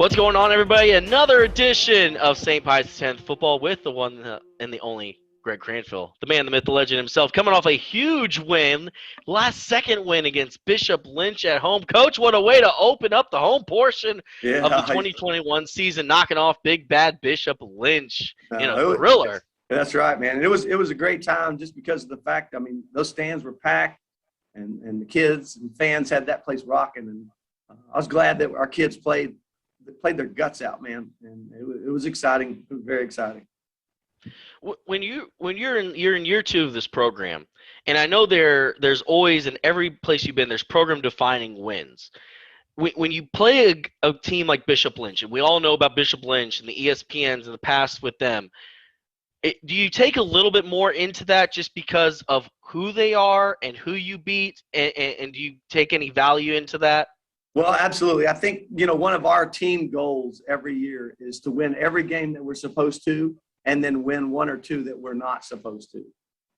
What's going on, everybody? Another edition of St. Pius X Football with the one and the only Greg Cranfill, the man, the myth, the legend himself, coming off a huge win, last-second win against Bishop Lynch at home. Coach, what a way to open up the home portion of the 2021 season, knocking off big bad Bishop Lynch in a thriller. That's right, man. It was a great time just because of the fact, those stands were packed and the kids and fans had that place rocking. And I was glad that our kids played their guts out, man. And it was exciting. It was very exciting. When you're in year two of this program, and I know there's always, in every place you've been, there's program defining wins. When you play a team like Bishop Lynch, and we all know about Bishop Lynch and the ESPNs and the past with them, do you take a little bit more into that just because of who they are and who you beat, and do you take any value into that? Well, absolutely. I think, one of our team goals every year is to win every game that we're supposed to, and then win one or two that we're not supposed to.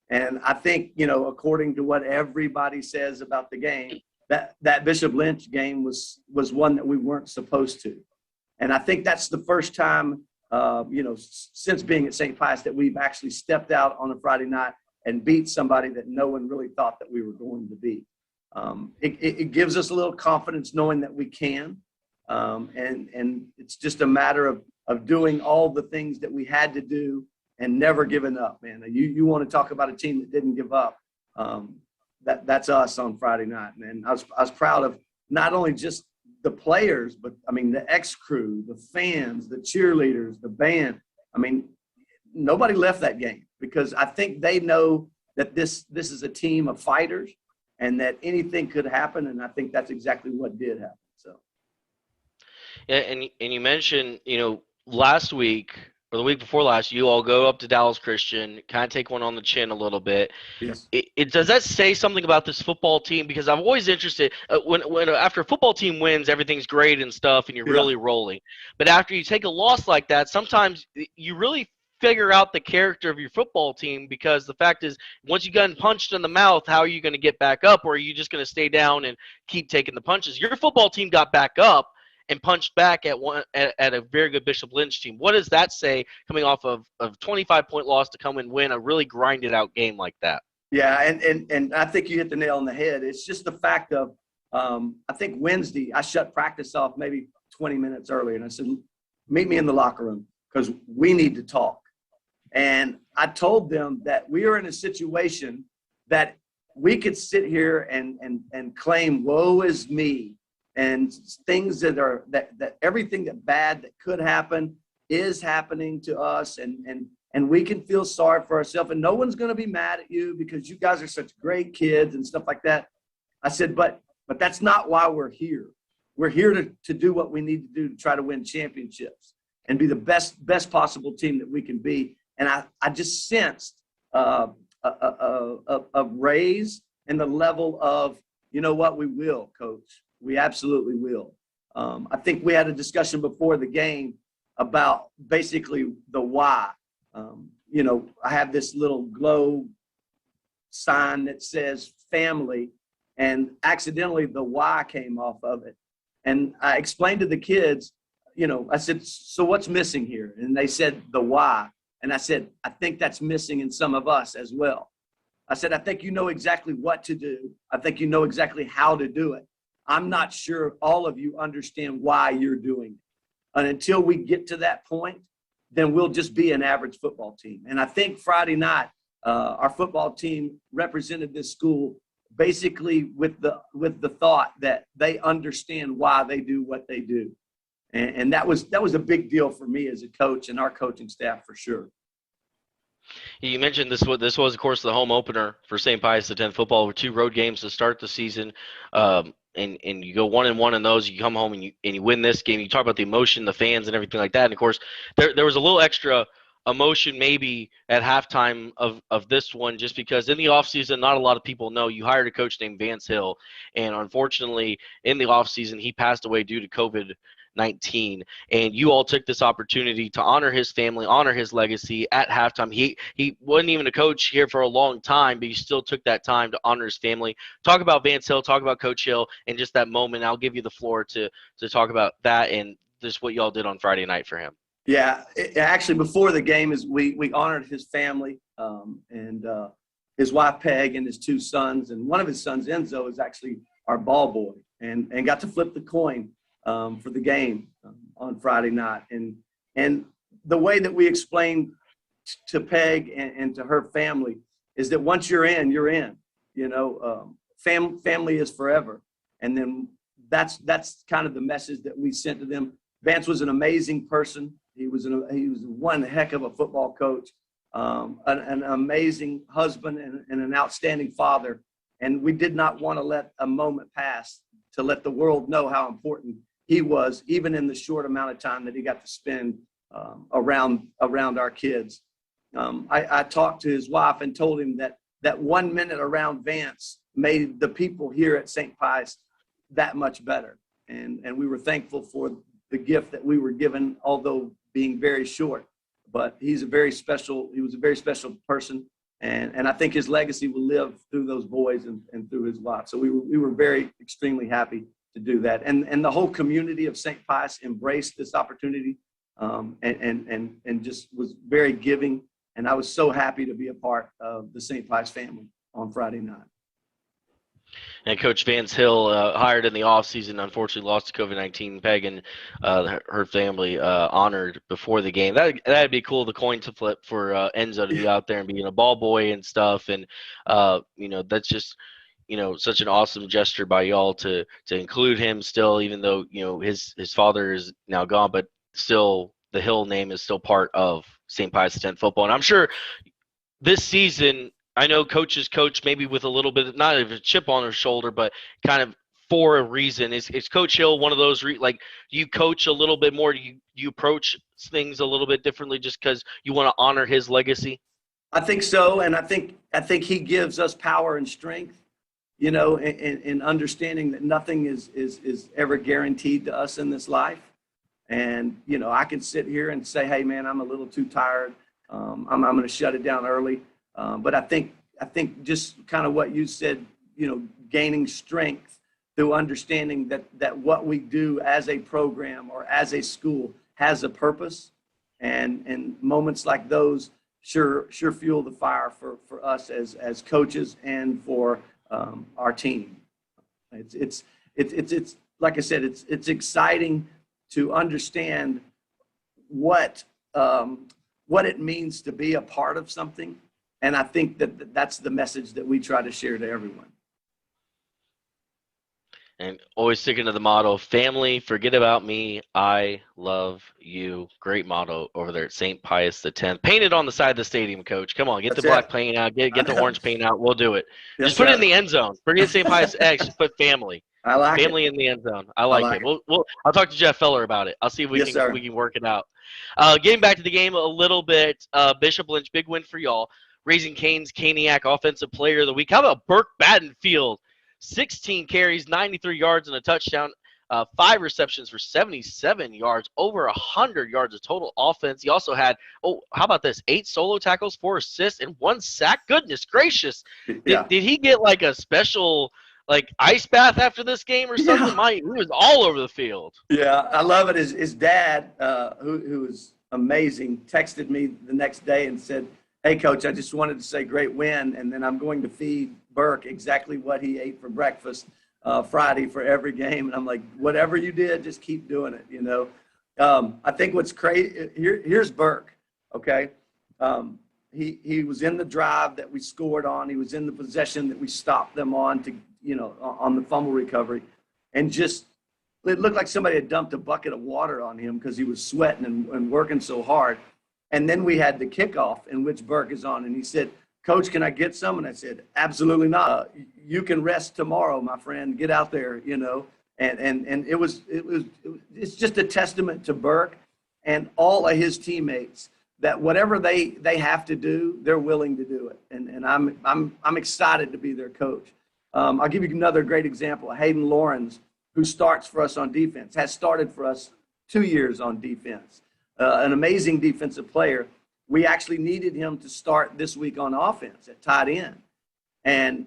And I think, according to what everybody says about the game, that Bishop Lynch game was one that we weren't supposed to. And I think that's the first time, since being at St. Pius, that we've actually stepped out on a Friday night and beat somebody that no one really thought that we were going to beat. It gives us a little confidence knowing that we can. And it's just a matter of doing all the things that we had to do and never giving up, man. You want to talk about a team that didn't give up. That's us on Friday night. And I was proud of not only just the players, but the ex-crew, the fans, the cheerleaders, the band. Nobody left that game because I think they know that this is a team of fighters and that anything could happen. And I think that's exactly what did happen. So. Yeah, and you mentioned, last week or the week before last, you all go up to Dallas Christian, kind of take one on the chin a little bit. Yes. Does that say something about this football team? Because I'm always interested when after a football team wins, everything's great and stuff, and you're really rolling. But after you take a loss like that, sometimes you really figure out the character of your football team, because the fact is, once you got punched in the mouth, how are you going to get back up? Or are you just going to stay down and keep taking the punches? Your football team got back up and punched back at a very good Bishop Lynch team. What does that say coming off of a 25-point loss to come and win a really grinded out game like that? Yeah, and I think you hit the nail on the head. It's just the fact of I think Wednesday I shut practice off maybe 20 minutes earlier, and I said, meet me in the locker room because we need to talk. And I told them that we are in a situation that we could sit here and claim woe is me, and things that everything that bad that could happen is happening to us, and we can feel sorry for ourselves, and no one's going to be mad at you because you guys are such great kids and stuff like that. I said, but that's not why we're here. We're here to do what we need to do to try to win championships and be the best possible team that we can be. And I just sensed a raise in the level of, what, we will, Coach. We absolutely will. I think we had a discussion before the game about basically the why. I have this little glow sign that says family, and accidentally the Y came off of it. And I explained to the kids, I said, so what's missing here? And they said the Y. And I said, I think that's missing in some of us as well. I said, I think you know exactly what to do. I think you know exactly how to do it. I'm not sure all of you understand why you're doing it. And until we get to that point, then we'll just be an average football team. And I think Friday night, our football team represented this school basically with the thought that they understand why they do what they do. And that was a big deal for me as a coach and our coaching staff for sure. You mentioned this was, of course, the home opener for St. Pius X football with 2 road games to start the season. And you go 1-1 in those, you come home and you win this game. You talk about the emotion, the fans, and everything like that. And, of course, there was a little extra emotion maybe at halftime of this one, just because in the offseason, not a lot of people know you hired a coach named Vance Hill. And, unfortunately, in the offseason, he passed away due to COVID-19. And you all took this opportunity to honor his family, honor his legacy at halftime. He wasn't even a coach here for a long time, but he still took that time to honor his family. Talk about Vance Hill, talk about Coach Hill, and just that moment. I'll give you the floor to talk about that and just what y'all did on Friday night for him? Yeah, actually, before the game, we honored his family and his wife Peg and his 2 sons, and one of his sons, Enzo, is actually our ball boy, and got to flip the coin for the game on Friday night. And the way that we explained to Peg and to her family is that once you're in, you're in. You know, family is forever, and then that's kind of the message that we sent to them. Vance was an amazing person. He was one heck of a football coach, an amazing husband, and an outstanding father. And we did not want to let a moment pass to let the world know how important he was, even in the short amount of time that he got to spend around our kids. I talked to his wife and told him that 1 minute around Vance made the people here at St. Pius that much better. And we were thankful for the gift that we were given, although being very short. But he was a very special person. And I think his legacy will live through those boys and through his wife. So we were very extremely happy to do that. And the whole community of St. Pius embraced this opportunity and just was very giving. And I was so happy to be a part of the St. Pius family on Friday night. And Coach Vance Hill, hired in the offseason, unfortunately lost to COVID-19. Peg and her family honored before the game. That'd be cool, the coin to flip for Enzo to be out there and being a ball boy and stuff. And, that's just, such an awesome gesture by y'all to include him still, even though, his father is now gone, but still the Hill name is still part of St. Pius X football. And I'm sure this season, I know coaches coach maybe with a little bit, not of a chip on their shoulder, but kind of for a reason. Is Coach Hill one of those, do you coach a little bit more? Do you approach things a little bit differently just because you want to honor his legacy? I think so. And I think he gives us power and strength, in understanding that nothing is ever guaranteed to us in this life. And, I can sit here and say, hey, man, I'm a little too tired. I'm going to shut it down early. But I think just kind of what you said, gaining strength through understanding that what we do as a program or as a school has a purpose, and moments like those sure fuel the fire for us as coaches and for our team. It's like I said, it's exciting to understand what it means to be a part of something. And I think that's the message that we try to share to everyone. And always sticking to the motto, family, forget about me, I love you. Great motto over there at St. Pius X. Painted on the side of the stadium, Coach. Come on, get the black paint out, get the orange paint out. We'll do it. Yes, just put it in the end zone. Forget St. Pius X, just put family. I like family it. in the end zone. I like it. I'll talk to Jeff Feller about it. I'll see if we can work it out. Getting back to the game a little bit, Bishop Lynch, big win for y'all. Raising Cane's Caniac Offensive Player of the Week. How about Burke Battenfield? 16 carries, 93 yards, and a touchdown. 5 receptions for 77 yards, over 100 yards of total offense. He also had, how about this? 8 solo tackles, 4 assists, and 1 sack. Goodness gracious. Yeah. Did he get like a special ice bath after this game or something? Yeah. He was all over the field. Yeah, I love it. His dad, who was amazing, texted me the next day and said, hey, Coach, I just wanted to say great win, and then I'm going to feed Burke exactly what he ate for breakfast Friday for every game. And I'm like, whatever you did, just keep doing it, I think what's crazy, here's Burke, okay? He was in the drive that we scored on. He was in the possession that we stopped them on on the fumble recovery. And just, it looked like somebody had dumped a bucket of water on him because he was sweating and working so hard. And then we had the kickoff in which Burke is on, and he said, Coach, can I get some? And I said, absolutely not. You can rest tomorrow, my friend. Get out there, And it's just a testament to Burke and all of his teammates that whatever they have to do, they're willing to do it. And I'm excited to be their coach. I'll give you another great example. Hayden Lawrence, who starts for us on defense, has started for us 2 years on defense. An amazing defensive player. We actually needed him to start this week on offense at tight end. And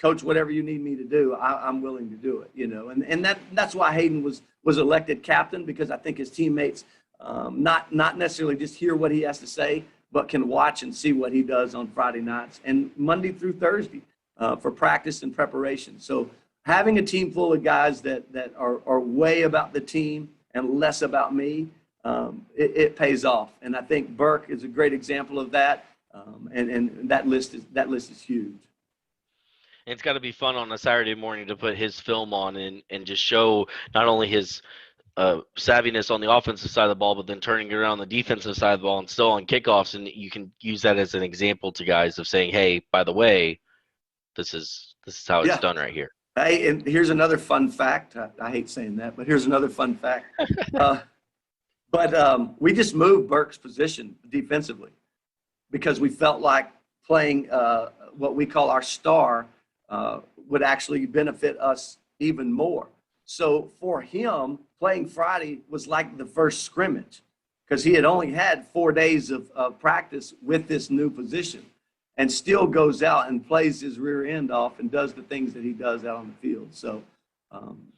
Coach, whatever you need me to do, I'm willing to do it, and that's why Hayden was elected captain, because I think his teammates not necessarily just hear what he has to say, but can watch and see what he does on Friday nights and Monday through Thursday for practice and preparation. So having a team full of guys that are way about the team and less about me, it pays off. And I think Burke is a great example of that. And that list is huge. And it's got to be fun on a Saturday morning to put his film on and just show not only his savviness on the offensive side of the ball, but then turning it around the defensive side of the ball and still on kickoffs. And you can use that as an example to guys of saying, hey, by the way, this is how it's done right here. Hey, and here's another fun fact. I hate saying that, but here's another fun fact. But we just moved Burke's position defensively because we felt like playing what we call our star would actually benefit us even more. So for him, playing Friday was like the first scrimmage because he had only had 4 days of practice with this new position and still goes out and plays his rear end off and does the things that he does out on the field. So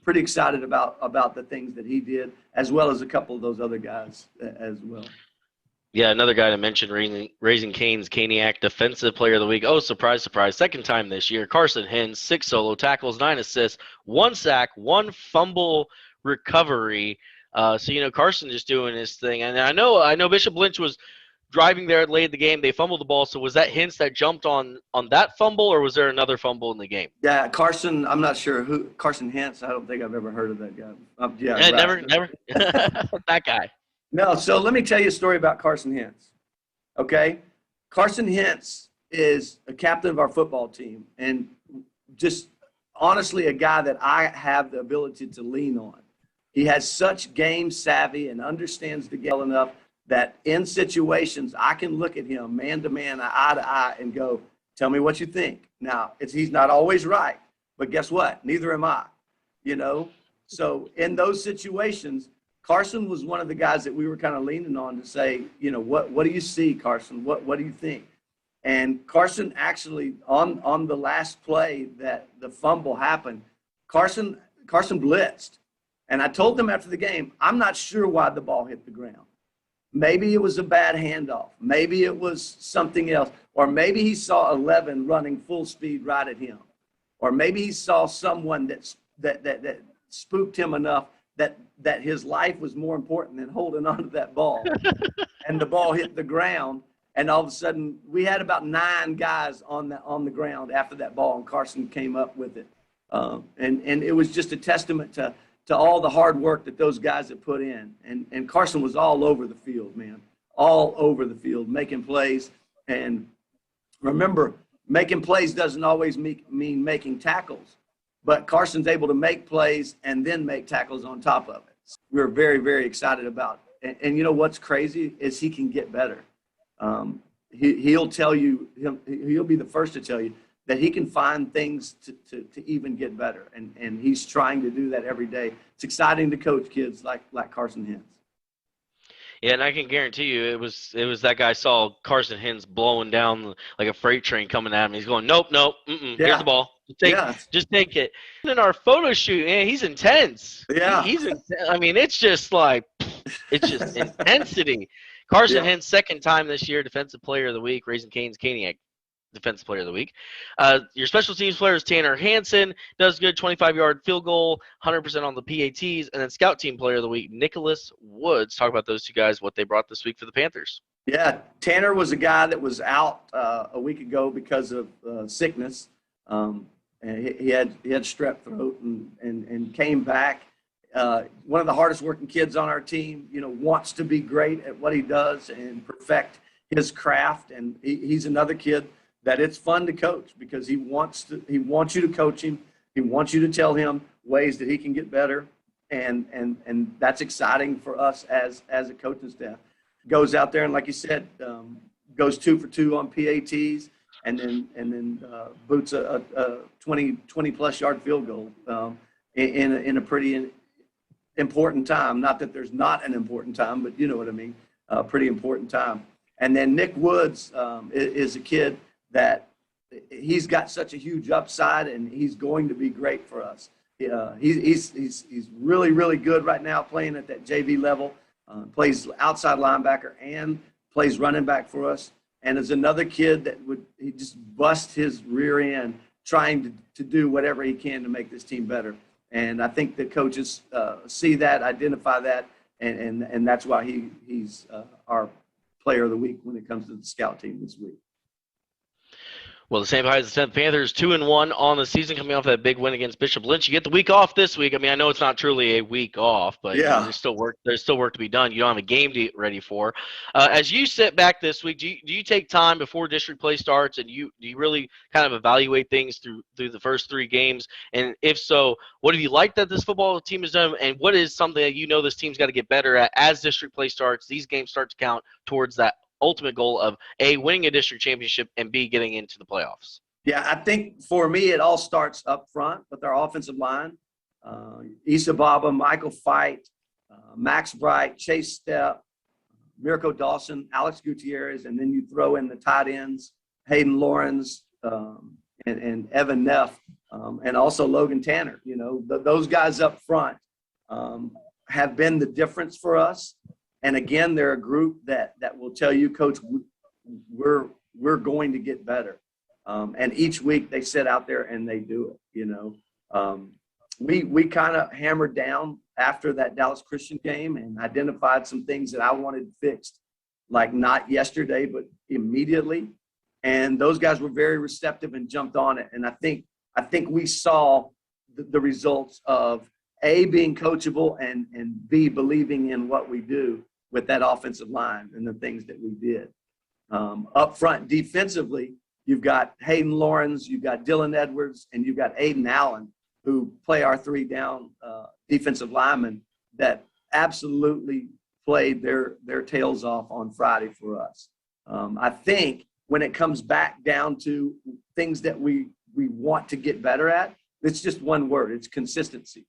pretty excited about the things that he did, as well as a couple of those other guys as well. Yeah, another guy to mention, Raising Cane's Caniac Defensive Player of the Week. Oh, surprise, surprise. Second time this year. Carson Hens, 6 solo tackles, 9 assists, 1 sack, 1 fumble recovery. So, Carson just doing his thing. And I know Bishop Lynch was driving there late in the game. They fumbled the ball. So was that Hens that jumped on that fumble, or was there another fumble in the game? Yeah, Carson, I'm not sure who. Carson Hens, I don't think I've ever heard of that guy. Never. That guy. No, so let me tell you a story about Carson Hens, okay? Carson Hens is a captain of our football team and just honestly a guy that I have the ability to lean on. He has such game savvy and understands the game well enough that in situations I can look at him man to man, eye to eye, and go, tell me what you think. Now, he's not always right, but guess what? Neither am I, So in those situations, Carson was one of the guys that we were kind of leaning on to say, what do you see, Carson? What do you think? And Carson actually, on the last play that the fumble happened, Carson blitzed. And I told them after the game, I'm not sure why the ball hit the ground. Maybe it was a bad handoff. Maybe it was something else. Or maybe he saw 11 running full speed right at him. Or maybe he saw someone that spooked him enough that his life was more important than holding on to that ball. And the ball hit the ground, and all of a sudden we had about 9 guys on the ground after that ball, and Carson came up with it. And it was just a testament to all the hard work that those guys had put in. And Carson was all over the field, man, all over the field, making plays. And remember, making plays doesn't always mean making tackles. But Carson's able to make plays and then make tackles on top of it. We're very, very excited about it. And you know what's crazy is he can get better. He'll tell you, he'll be the first to tell you that he can find things to even get better. And he's trying to do that every day. It's exciting to coach kids like Carson Hens. Yeah, and I can guarantee you it was that guy saw Carson Hens blowing down like a freight train coming at him. He's going, nope, here's the ball. Just take it. In our photo shoot, man, he's intense. Yeah. I mean, it's just like, it's just intensity. Carson Hens, second time this year, Defensive Player of the Week. Raising Cane's Caniac, Defensive Player of the Week. Your special teams player is Tanner Hansen. Does good, 25-yard field goal, 100% on the PATs. And then Scout Team Player of the Week, Nicholas Woods. Talk about those two guys, what they brought this week for the Panthers. Yeah, Tanner was a guy that was out a week ago because of sickness. And he had strep throat and came back. One of the hardest working kids on our team, wants to be great at what he does and perfect his craft. And he's another kid that it's fun to coach because he wants you to coach him. He wants you to tell him ways that he can get better. And that's exciting for us as a coaching staff. Goes out there and, like you said, goes 2 for 2 on PATs. And then boots a 20-plus yard field goal in a pretty important time. Not that there's not an important time, but you know what I mean. Pretty important time. And then Nick Woods is a kid that he's got such a huge upside, and he's going to be great for us. He's really, really good right now playing at that JV level, plays outside linebacker and plays running back for us. And there's another kid that he just bust his rear end trying to do whatever he can to make this team better. And I think the coaches see that, identify that, and that's why he's our player of the week when it comes to the scout team this week. Well, the St. Pius X Panthers 2-1 on the season, coming off that big win against Bishop Lynch. You get the week off this week. I mean, I know it's not truly a week off, but yeah, there's still work. There's still work to be done. You don't have a game to get ready for. As you sit back this week, do you take time before district play starts, and do you really kind of evaluate things through the first 3 games? And if so, what have you liked that this football team has done, and what is something that you know this team's got to get better at as district play starts? These games start to count towards that ultimate goal of A, winning a district championship, and B, getting into the playoffs. Yeah, I think for me it all starts up front with our offensive line. Issa Baba, Michael Fight, Max Bright, Chase Stepp, Mirko Dawson, Alex Gutierrez, and then you throw in the tight ends, Hayden Lawrence, and Evan Neff, and also Logan Tanner. You know, those guys up front have been the difference for us. And again, they're a group that will tell you, Coach, we're going to get better. And each week they sit out there and they do it. You know, we kind of hammered down after that Dallas Christian game and identified some things that I wanted fixed, like not yesterday but immediately. And those guys were very receptive and jumped on it. And I think we saw the results of A, being coachable, and B, believing in what we do with that offensive line and the things that we did. Up front defensively, you've got Hayden Lawrence, you've got Dylan Edwards, and you've got Aiden Allen, who play our 3-down defensive linemen that absolutely played their tails off on Friday for us. I think when it comes back down to things that we want to get better at, it's just one word. It's consistency.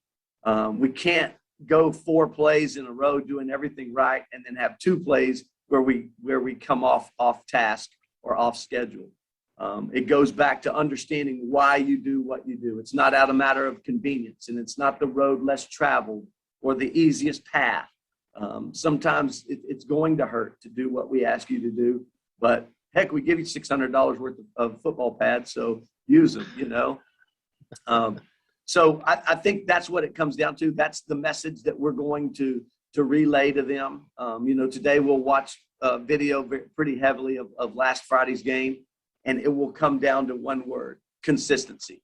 We can't go 4 plays in a row doing everything right and then have 2 plays where we come off task or off schedule. It goes back to understanding why you do what you do. It's not out of matter of convenience, and it's not the road less traveled or the easiest path. Sometimes it's going to hurt to do what we ask you to do, but heck, we give you $600 worth of football pads, so use them, you know. So I think that's what it comes down to. That's the message that we're going to relay to them. You know, today we'll watch video pretty heavily of last Friday's game, and it will come down to one word: consistency.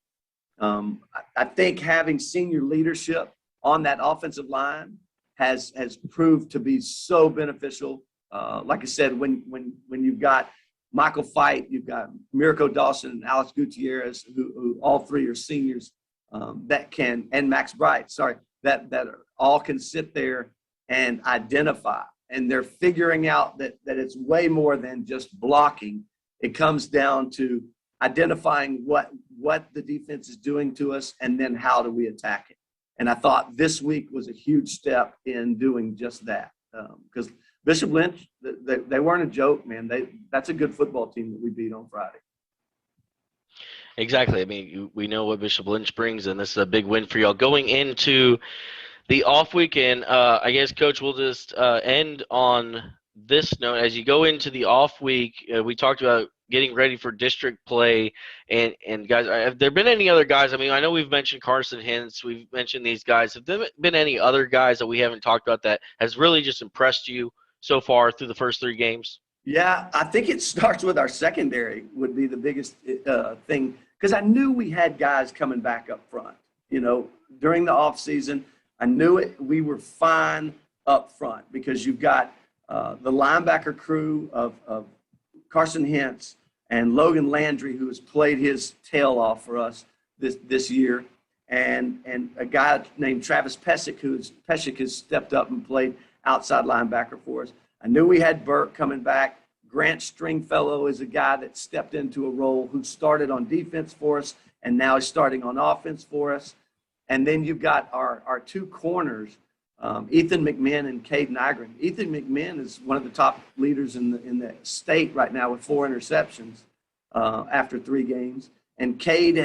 I think having senior leadership on that offensive line has proved to be so beneficial. Like I said, when you've got Michael Fight, you've got Mirko Dawson and Alex Gutierrez, who all 3 are seniors, that can, and Max Bright, that all can sit there and identify, and they're figuring out that it's way more than just blocking. It comes down to identifying what the defense is doing to us, and then how do we attack it. And I thought this week was a huge step in doing just that, because Bishop Lynch, they weren't a joke, man. That's a good football team that we beat on Friday. Exactly. I mean, we know what Bishop Lynch brings, and this is a big win for y'all going into the off weekend. I guess, Coach, we'll just end on this note. As you go into the off week, we talked about getting ready for district play, and guys, have there been any other guys? I mean, I know we've mentioned Carson Hintz, we've mentioned these guys. Have there been any other guys that we haven't talked about that has really just impressed you so far through the first 3 games? Yeah, I think it starts with our secondary would be the biggest thing, because I knew we had guys coming back up front. You know, during the offseason, I knew it. We were fine up front because you've got the linebacker crew of Carson Hintz and Logan Landry, who has played his tail off for us this year, and a guy named Travis Pesic, Pesic has stepped up and played outside linebacker for us. I knew we had Burke coming back. Grant Stringfellow is a guy that stepped into a role who started on defense for us and now is starting on offense for us. And then you've got our 2 corners, Ethan McMinn and Caden Igren. Ethan McMinn is one of the top leaders in the state right now with 4 interceptions. after 3 games. And Cade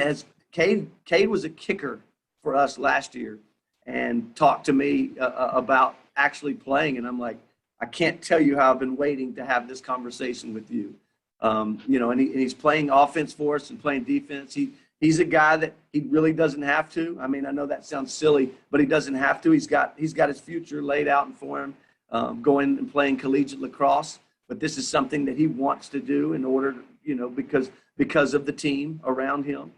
was a kicker for us last year and talked to me about actually playing. And I'm like, I can't tell you how I've been waiting to have this conversation with you. You know, and he's playing offense for us and playing defense. He's a guy that he really doesn't have to. I mean, I know that sounds silly, but he doesn't have to. He's got his future laid out for him, going and playing collegiate lacrosse. But this is something that he wants to do in order, you know, because of the team around him.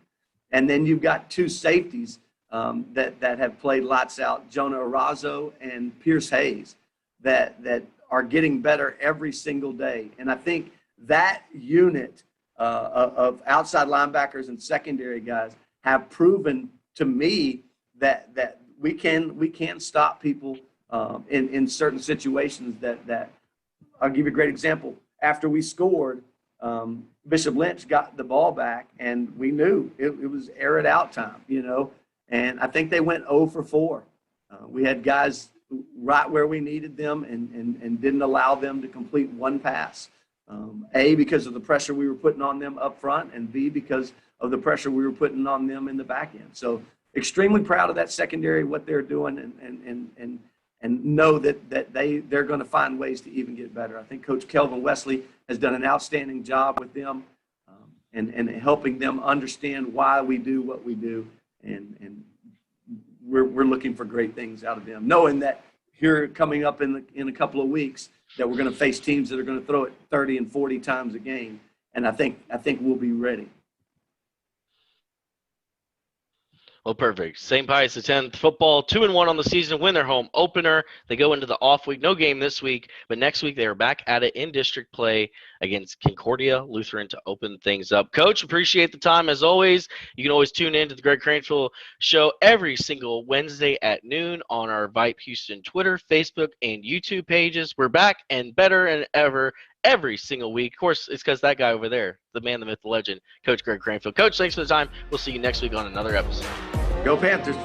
And then you've got 2 safeties that have played lights out, Jonah Arazo and Pierce Hayes, that are getting better every single day. And I think that unit of outside linebackers and secondary guys have proven to me that we can stop people in certain situations. That I'll give you a great example. After we scored, Bishop Lynch got the ball back, and we knew it was air it out time, you know. And I think they went 0 for 4. We had guys right where we needed them and didn't allow them to complete 1 pass. A, because of the pressure we were putting on them up front, and B, because of the pressure we were putting on them in the back end. So extremely proud of that secondary, what they're doing, and know that they're going to find ways to even get better. I think Coach Kelvin Wesley has done an outstanding job with them, and helping them understand why we do what we do, and we're looking for great things out of them, knowing that here coming up in a couple of weeks that we're going to face teams that are going to throw it 30 and 40 times a game, and I think we'll be ready. Well, perfect. St. Pius X football 2-1 on the season, win their home opener. They go into the off week. No game this week, but next week they are back at it in district play against Concordia Lutheran to open things up. Coach, appreciate the time as always. You can always tune in to the Greg Cranfill Show every single Wednesday at noon on our VYPE Houston Twitter, Facebook, and YouTube pages. We're back and better than ever every single week. Of course, it's because that guy over there, the man, the myth, the legend, Coach Greg Cranfill. Coach, thanks for the time. We'll see you next week on another episode. Go Panthers.